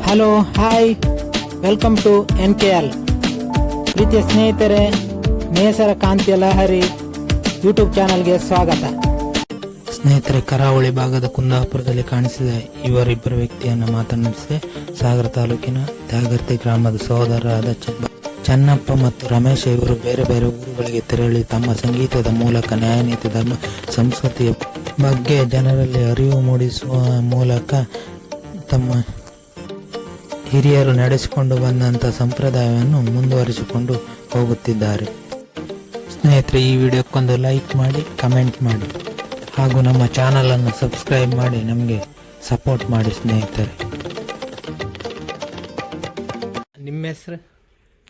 Hello hi welcome to NKL. ಪ್ರೀತಿಯ ಸ್ನೇಹಿತರೆ, ನೇಸರ ಕಾಂತಿಯ Lahari YouTube ಚಾನಲ್ಗೆ ಸ್ವಾಗತ. ಸ್ನೇಹಿತರೆ, ಕರಾವಳಿ ಭಾಗದ ಕುಂದಾಪುರದಲ್ಲಿ ಕಾಣಿಸಿದ ಇವರಿಬ್ಬರು ವ್ಯಕ್ತಿಯನ್ನು ಮಾತನಾಡಿಸಿದೆ. ಸಾಗರ ತಾಲೂಕಿನ ತ್ಯಾಗರ್ತಿ ಗ್ರಾಮದ ಸಹೋದರರಾದ ಚನ್ನಪ್ಪ ಮತ್ತು ರಮೇಶ್ ಇವರು ಬೇರೆ ಬೇರೆ ಊರುಗಳಿಗೆ ತೆರಳಿ ತಮ್ಮ ಸಂಗೀತದ ಮೂಲಕ ನ್ಯಾಯ ನೀತಿ, ಧರ್ಮ, ಸಂಸ್ಕೃತಿಯ ಬಗ್ಗೆ ಜನರಲ್ಲಿ ಅರಿವು ಮೂಡಿಸುವ ಮೂಲಕ ತಮ್ಮ ಹಿರಿಯರು ನಡೆಸಿಕೊಂಡು ಬಂದಂಥ ಸಂಪ್ರದಾಯವನ್ನು ಮುಂದುವರಿಸಿಕೊಂಡು ಹೋಗುತ್ತಿದ್ದಾರೆ. ಸ್ನೇಹಿತರೆ, ಈ ವಿಡಿಯೋಕ್ಕೊಂದು ಲೈಕ್ ಮಾಡಿ, ಕಮೆಂಟ್ ಮಾಡಿ ಹಾಗೂ ನಮ್ಮ ಚಾನಲನ್ನು ಸಬ್ಸ್ಕ್ರೈಬ್ ಮಾಡಿ ನಮಗೆ ಸಪೋರ್ಟ್ ಮಾಡಿ. ಸ್ನೇಹಿತರೆ, ನಿಮ್ಮ ಹೆಸರು?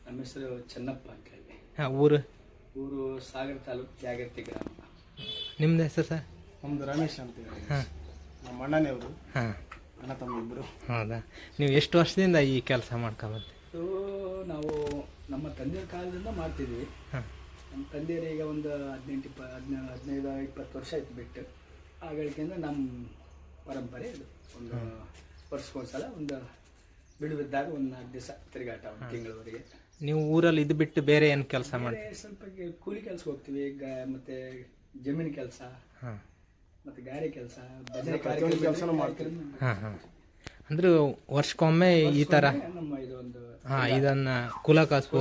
ನಮ್ಮ ಹೆಸರು ಚನ್ನಪ್ಪ ಅಂತ ಹೇಳಿ. ಊರು ಸಾಗರ ತಾಲೂಕು ತ್ಯಾಗರ್ತಿ ಗ್ರಾಮ. ನಿಮ್ದು ಹೆಸರು ಸರ್? ನಮ್ದು ರಮೇಶ್ ಅಂತ ಹೇಳಿ. ನಮ್ಮ ಅಣ್ಣನೇವರು, ಅಣ್ಣ ತಮ್ಮ ಇಬ್ಬರು. ಹೌದಾ? ನೀವು ಎಷ್ಟು ವರ್ಷದಿಂದ ಈ ಕೆಲಸ ಮಾಡ್ಕೊಂಬರ್ತೀವಿ? ನಾವು ನಮ್ಮ ತಂದೆಯ ಕಾಲದಿಂದ ಮಾಡ್ತಿದ್ವಿ. ನಮ್ಮ ತಂದೆಯರು ಈಗ ಒಂದು 15-20 ವರ್ಷ ಆಯ್ತು ಬಿಟ್ಟು. ಆಗಳಿಕೆಯಿಂದ ನಮ್ಮ ಪರಂಪರೆ ಇದು. ಒಂದು ವರ್ಷಕ್ಕೊಂದ್ಸಲ ಒಂದು ಬಿಡುವಿದ್ದಾಗ ಒಂದು 4 ದಿವಸ ತಿರುಗಾಟ, ಒಂದು ತಿಂಗಳವರೆಗೆ. ನೀವು ಊರಲ್ಲಿ ಇದು ಬಿಟ್ಟು ಬೇರೆ ಏನು ಕೆಲಸ ಮಾಡ್ತೀವಿ? ಸ್ವಲ್ಪ ಕೂಲಿ ಕೆಲಸ ಹೋಗ್ತೀವಿ, ಮತ್ತೆ ಜಮೀನು ಕೆಲಸ, ಮತ್ತೆ ಗಾರೆ ಕೆಲಸ, ಭಜನೆ ಕೆಲಸ ಮಾಡ್ತೀವಿ. ಅಂದ್ರೆ ವರ್ಷಕ್ಕೊಮ್ಮೆ ಈ ತರ ನಮ್ಮ ಇದೊಂದು ಇದನ್ನ ಕುಲ ಕಸುಬು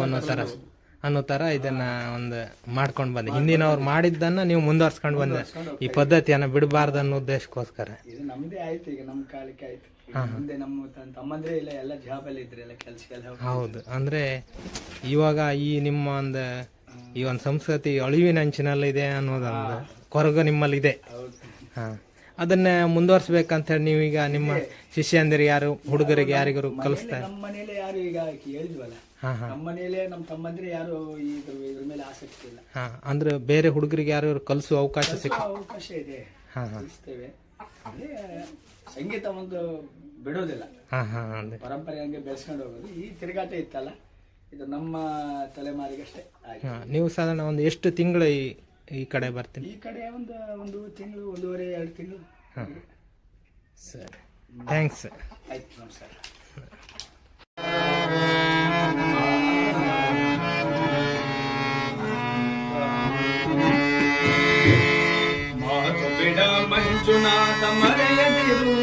ಅನ್ನೋ ತರ ಇದನ್ನ ಒಂದು ಮಾಡ್ಕೊಂಡು ಬಂದೆ. ಹಿಂದಿನವ್ರು ಮಾಡಿದ್ದನ್ನ ನೀವು ಮುಂದುವರ್ಸ್ಕೊಂಡು ಬಂದೆ. ಈ ಪದ್ಧತಿಯನ್ನ ಬಿಡಬಾರ್ದು ಅನ್ನೋ ಉದ್ದೇಶಕ್ಕೋಸ್ಕರ. ಇದು ನಮ್ದೇ ಆಯ್ತು, ಈಗ ನಮ್ಮ ಕಾಲಕ್ಕೆ ಆಯ್ತು. ಮುಂದೆ ನಮ್ಮ ತಮ್ಮಂದ್ರೆ ಇಲ್ಲ, ಎಲ್ಲ ಜಾಬಲ್ಲಿ ಇದ್ರೆ, ಎಲ್ಲ ಕೆಲಸಕ್ಕೆಲ್ಲ. ಹೌದು, ಅಂದ್ರೆ ಇವಾಗ ಈ ನಿಮ್ಮ ಈ ಒಂದು ಸಂಸ್ಕೃತಿ ಅಳಿವಿನ ಅಂಚಿನಲ್ಲಿದೆ ಅನ್ನೋದೊಂದು ಕೊರಗು ನಿಮ್ಮಲ್ಲಿ ಇದೆ. ಅದನ್ನ ಮುಂದುವರ್ಸ್ಬೇಕಂತ ಹೇಳಿ ನೀವೀಗ ನಿಮ್ಮ ಶಿಷ್ಯಂದಿರಿಗೆ ಯಾರು, ಹುಡುಗರಿಗೆ ಯಾರಿಗಾರು ಕಲಿಸ್ತಾರೆ? ನಮ್ಮ ಮನೇಲಿ ಯಾರು ಈಗ ಹೇಳಿದ್ವಲ್ಲ, ನಮ್ಮ ಮನೇಲೆ ನಮ್ಮ ತಮ್ಮಂದ್ರೆ ಯಾರು ಇದ್ರ ಮೇಲೆ ಆಸಕ್ತಿ ಇಲ್ಲ. ಅಂದ್ರೆ ಬೇರೆ ಹುಡುಗರಿಗೆ ಯಾರು ಕಲಿಸುವ ಅವಕಾಶ ಅವಕಾಶ ಇದೆ, ಕಲಿಸ್ತೇವೆ. ಅದೇ ಸಂಗೀತ ಒಂದು ಬಿಡೋದಿಲ್ಲ, ಪರಂಪರೆ ಹಂಗೆ ಬೆಳೆಸ್ಕೊಂಡು ಹೋಗೋದು. ಈ ತಿರುಗಾಟ ಇತ್ತಲ್ಲ, ಇದು ನಮ್ಮ ತಲೆಮಾರಿಗಷ್ಟೇ ಆಯ್ತು. ನೀವು ಸಾಧಾರಣ ಒಂದು ಎಷ್ಟು ತಿಂಗಳು ಈ ಕಡೆ ಬರ್ತೀನಿ? ಈ ಕಡೆ ಒಂದು ತಿಂಗಳು, 1.5-2 ತಿಂಗಳು. ಸರಿ, ಥ್ಯಾಂಕ್ಸ್. ಆಯ್ತು, ನಮಸ್ಕಾರ. ಮಾತು ಬಿಡ ಮಂಜುನಾಥ ಮರೆಯದಿರು,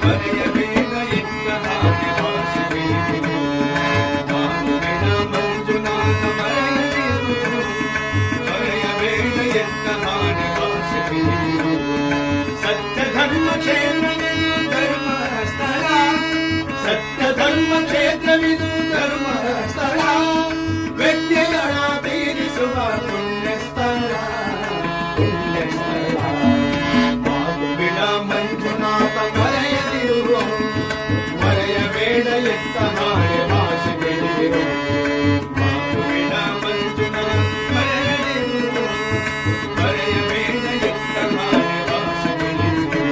ಮರೆಯಬೇಡ ಎತ್ತ ಹಾಗೆ ಭಾಷೆ ಬಿಡಿರು. ಮಾತು ಬಿಡ ಮಂಜುನಾಥ ಮರೆಯದಿರು, ಮರೆಯಬೇಡ ಎತ್ತ ಹಾಗೆ ಭಾಷೆ ಬಿಡಿರು. ಸತ್ಯ ಧರ್ಮ ಕ್ಷೇತ್ರವಿದು ಧರ್ಮಸ್ಥಳ, ಸತ್ಯ ಧರ್ಮ ಕ್ಷೇತ್ರವಿದು ಧರ್ಮಸ್ಥಳ, ವ್ಯಕ್ತಿಗಳ ತೀರಿಸುವ ಪುಣ್ಯಸ್ಥಳ, ಪುಣ್ಯಸ್ಥಳ. ಮಾತು ಬಿಡ ಮಂಜುನಾಥ ಮರೆಯದಿರು, ಮರೆಯಬೇಡ ಎತ್ತ ಹಾಗೆ ಭಾಷೆ ಬೆಳೆದಿರು. ಮಾತು ಬಿಡ ಮಂಜುನಾಥ ಮರೆಯದಿರು, ಮರೆಯಬೇಡ ಎತ್ತ ಹಾಗೆ ಭಾಷೆ ಬೆಳೆದಿರು.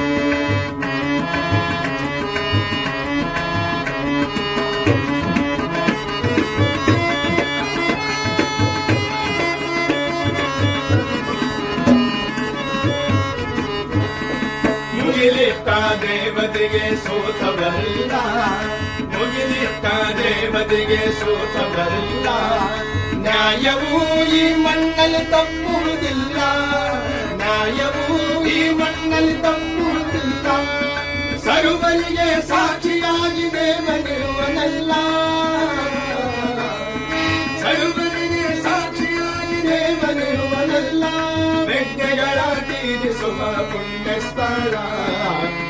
ಮುಗಿಲಿಟ್ಟ ದೇವತೆಗೆ ಸೋತವರಲ್ಲ, ಮುಗಿಲಿಟ್ಟ ದೇವತೆಗೆ ಸೋತವರಲ್ಲ. ನ್ಯಾಯವೂ ಈ ಮಣ್ಣಲ್ಲಿ ತಪ್ಪುವುದಿಲ್ಲ, ನ್ಯಾಯವೂ ಈ ಮಣ್ಣಲ್ಲಿ ತಪ್ಪುವುದಿಲ್ಲ. ಸರ್ವರಿಗೆ ಸಾಕ್ಷಿಯಾಗಿ ದೇವನಿರುವನಲ್ಲ, ಸರ್ವರಿಗೆ ಸಾಕ್ಷಿಯಾಗಿ ದೇವನಿರುವನಲ್ಲ. ವ್ಯಕ್ತಿಗಳ ತೀರಿಸುವ ಪುಣ್ಯಸ್ಥಳ,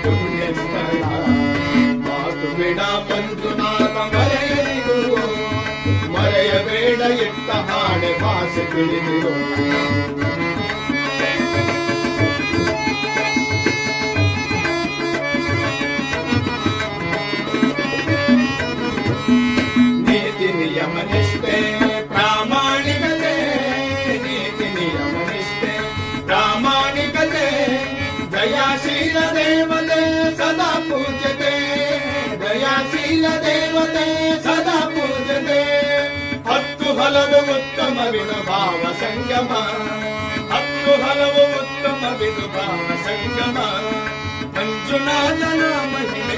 ಪುಣ್ಯಸ್ಥಳ. ಮಾತು ಬಿಡ ಮಂಜುನಾಥ ಮರೆಯದಿರು, ಮರೆಯಬೇಡ ಎತ್ತ ಹಾಡೆ ಭಾಷೆ ತಿಳಿದಿರು. ನೀತಿ ನಿಯಮ ನಿಷ್ಠೆ ಪ್ರಾಮಾಣಿಕತೆ, ನೀತಿ ನಿಯಮ ನಿಷ್ಠೆ ಪ್ರಾಮಾಣಿಕತೆ. ದಯಾಶೀಲ ದೇವತೆ ಸದಾ ಪೂಜ್ಯತೆ, ದಯಾಶೀಲ ದೇವತೆ ಸದಾ ಪೂಜ್ಯತೆ. 10 ಹಲವು ಉತ್ತಮ ವಿನುಭಾವ ಸಂಗಮ, 10 ಹಲವು ಉತ್ತಮ ವಿನುಭಾವ ಸಂಗಮ. ಮಂಜುನಾಥನ ಮಹಿಮೆ